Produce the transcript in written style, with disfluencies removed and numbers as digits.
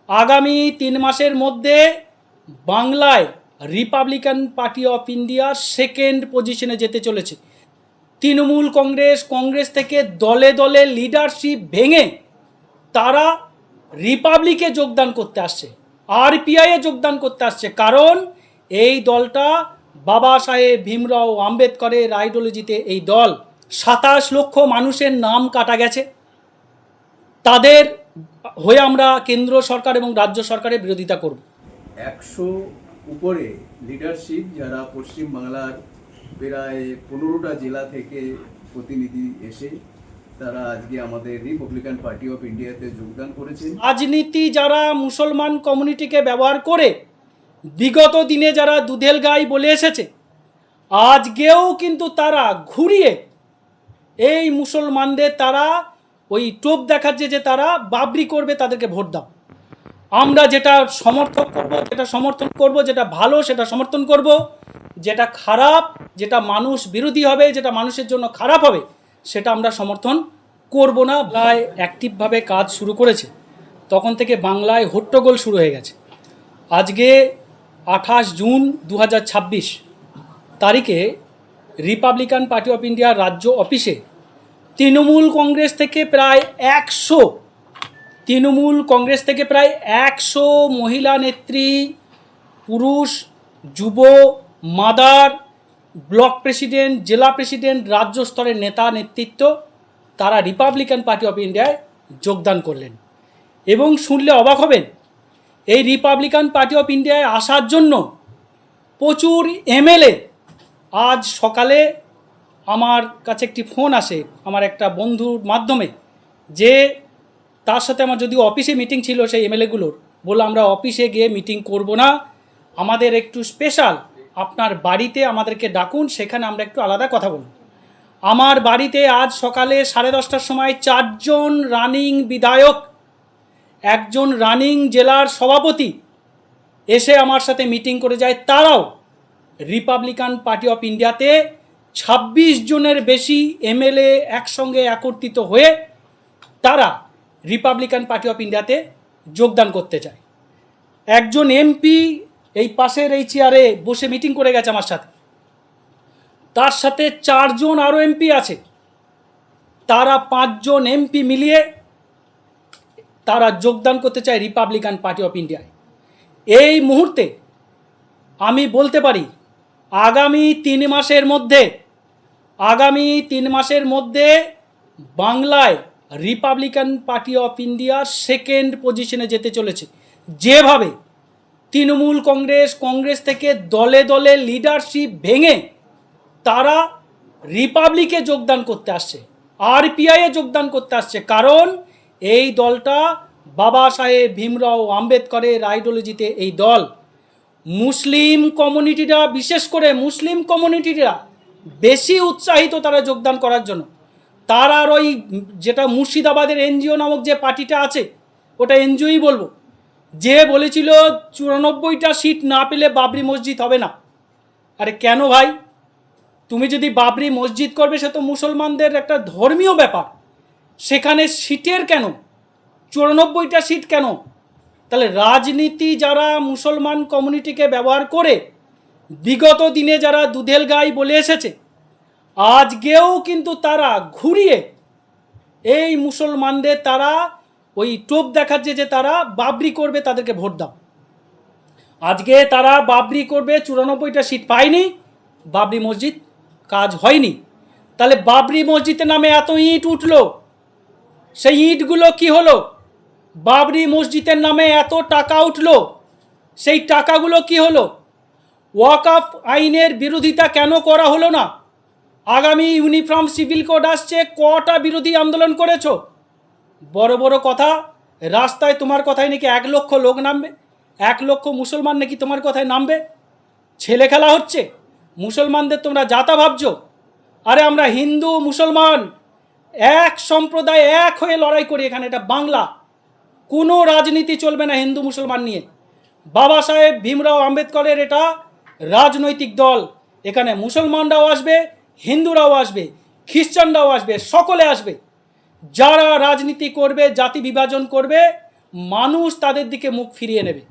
আগামী 3 মাসের মধ্যে বাংলায় Republican party of India second পজিশনে যেতে চলেছে। তৃণমূল কংগ্রেস থেকে দলে দলে লিডারশিপ ভেঙে তারা রিপাবলিকে যোগদান করতে আসছে, আরপিআইয়ে যোগদান করতে আসছে। কারণ এই দলটা বাবা সাহেব ভীমরাও আম্বেদকরের আইডিওলজিতে এই দল। 27 লক্ষ মানুষের নাম কাটা গেছে। তাদের হয়ে আমরা কেন্দ্র সরকার এবং রাজ্য সরকারের বিরোধিতা করব। 100 উপরে লিডারশিপ যারা পশ্চিম বাংলার প্রায় 15টা জেলা থেকে প্রতিনিধি এসে তারা আজকে আমাদের রিপাবলিকান পার্টি অফ ইন্ডিয়াতে যোগদান করেছেন। রাজনীতি যারা মুসলমান কমিউনিটিকে ব্যবহার করে বিগত দিনে যারা দুধেল গাই বলে এসেছে, আজকেও কিন্তু তারা ঘুরিয়ে এই মুসলমানদের তারা ওই টোপ দেখাচ্ছে যে তারা বাবরি করবে, তাদেরকে ভোট দাও। আমরা যেটা সমর্থন করব, যেটা ভালো সেটা সমর্থন করব, যেটা খারাপ, যেটা মানুষ বিরোধী হবে, যেটা মানুষের জন্য খারাপ হবে, সেটা আমরা সমর্থন করব না। বাংলায় অ্যাক্টিভভাবে কাজ শুরু করেছে, তখন থেকে বাংলায় হট্টগোল শুরু হয়ে গেছে। আজকে 28 জুন 2026 তারিখে রিপাবলিকান পার্টি অফ ইন্ডিয়ার রাজ্য অফিসে তৃণমূল কংগ্রেস থেকে প্রায় 100 মহিলা নেত্রী, পুরুষ, যুব, মাদার, ব্লক প্রেসিডেন্ট, জেলা প্রেসিডেন্ট, রাজ্য স্তরের নেতা নেতৃত্ব তারা রিপাবলিকান পার্টি অফ ইন্ডিয়ায় যোগদান করলেন। এবং শুনলে অবাক হবেন, এই রিপাবলিকান পার্টি অফ ইন্ডিয়ায় আসার জন্য প্রচুর এমএলএ। আজ সকালে আমার কাছে একটি ফোন আসে আমার একটা বন্ধুর মাধ্যমে, যে তার সাথে আমার যদিও অফিসে মিটিং ছিল, সেই এমএলএগুলোর বললো আমরা অফিসে গিয়ে মিটিং করব না, আমাদের একটু স্পেশাল আপনার বাড়িতে আমাদেরকে ডাকুন, সেখানে আমরা একটু আলাদা কথা বলব। আমার বাড়িতে আজ সকালে 10:30টার সময় 4 জন রানিং বিধায়ক, একজন রানিং জেলার সভাপতি এসে আমার সাথে মিটিং করে যায়। তারাও রিপাবলিকান পার্টি অফ ইন্ডিয়াতে 26 জনের বেশি এমএলএ একসঙ্গে একত্রিত হয়ে তারা রিপাবলিকান পার্টি অফ ইন্ডিয়াতে যোগদান করতে চায়। একজন এমপি এই পাশের এই চেয়ারে বসে মিটিং করে গেছে আমার সাথে, তার সাথে 4 জন আরও এমপি আছে, তারা 5 জন এমপি মিলিয়ে তারা যোগদান করতে চায় রিপাবলিকান পার্টি অফ ইন্ডিয়ায়। এই মুহূর্তে আমি বলতে পারি আগামী 3 মাসের মধ্যে বাংলায় Republican party of India second পজিশনে যেতে চলেছে। যেভাবে তৃণমূল কংগ্রেস থেকে দলে দলে লিডারশিপ ভেঙে তারা রিপাবলিকে যোগদান করতে আসছে, আরপিআইয়ে যোগদান করতে আসছে। কারণ এই দলটা বাবা সাহেব ভীমরাও আম্বেদকরের আইডিওলজিতে এই দল। মুসলিম কমিউনিটিরা, বিশেষ করে মুসলিম কমিউনিটিরা বেশি উৎসাহিত তারা যোগদান করার জন্য। তার আর ওই যেটা মুর্শিদাবাদের এনজিও নামক যে পার্টিটা আছে, ওটা এনজিওই বলবো, যে বলেছিল 94টা সিট না পেলে বাবরি মসজিদ হবে না। আরে কেন ভাই, তুমি যদি বাবরি মসজিদ করবে, সে তো মুসলমানদের একটা ধর্মীয় ব্যাপার, সেখানে সিটের কেন 94টা সিট কেন? তাহলে রাজনীতি যারা মুসলমান কমিউনিটিকে ব্যবহার করে বিগত দিনে যারা দুধেল গাই বলে এসেছে, আজকেও কিন্তু তারা ঘুরিয়ে এই মুসলমানদের তারা ওই টোপ দেখাচ্ছে যে তারা বাবরি করবে, তাদেরকে ভোট দাও। আজকে তারা বাবরি করবে, 94টা সিট পায়নি, বাবরি মসজিদ কাজ হয়নি। তাহলে বাবরি মসজিদের নামে এত ইট উঠলো, সেই ইটগুলো কি হলো? বাবরি মসজিদের নামে এত টাকা উঠলো, সেই টাকাগুলো কি হলো? ওয়াকফ আইনের বিরোধিতা কেন করা হলো না? আগামী ইউনিফর্ম সিভিল কোড আসছে, কটা বিরোধী আন্দোলন করেছো? বড় বড় কথা, রাস্তায় তোমার কথায় নাকি 1 লক্ষ লোক নামবে, 1 লক্ষ মুসলমান নাকি তোমার কথায় নামবে। ছেলে খেলা হচ্ছে, মুসলমানদের তোমরা জাতা ভাবছো। আরে আমরা হিন্দু মুসলমান এক সম্প্রদায়, এক হয়ে লড়াই করি এখানে। এটা বাংলা, কোনো রাজনীতি চলবে না হিন্দু মুসলমান নিয়ে। বাবা সাহেব ভীমরাও আম্বেদকরের এটা রাজনৈতিক দল, এখানে মুসলমানরাও আসবে, হিন্দুরাও আসবে, খ্রিস্টানরাও আসবে, সকলে আসবে। যারা রাজনীতি করবে, জাতি বিভাজন করবে, মানুষ তাদের দিকে মুখ ফিরিয়ে নেবে।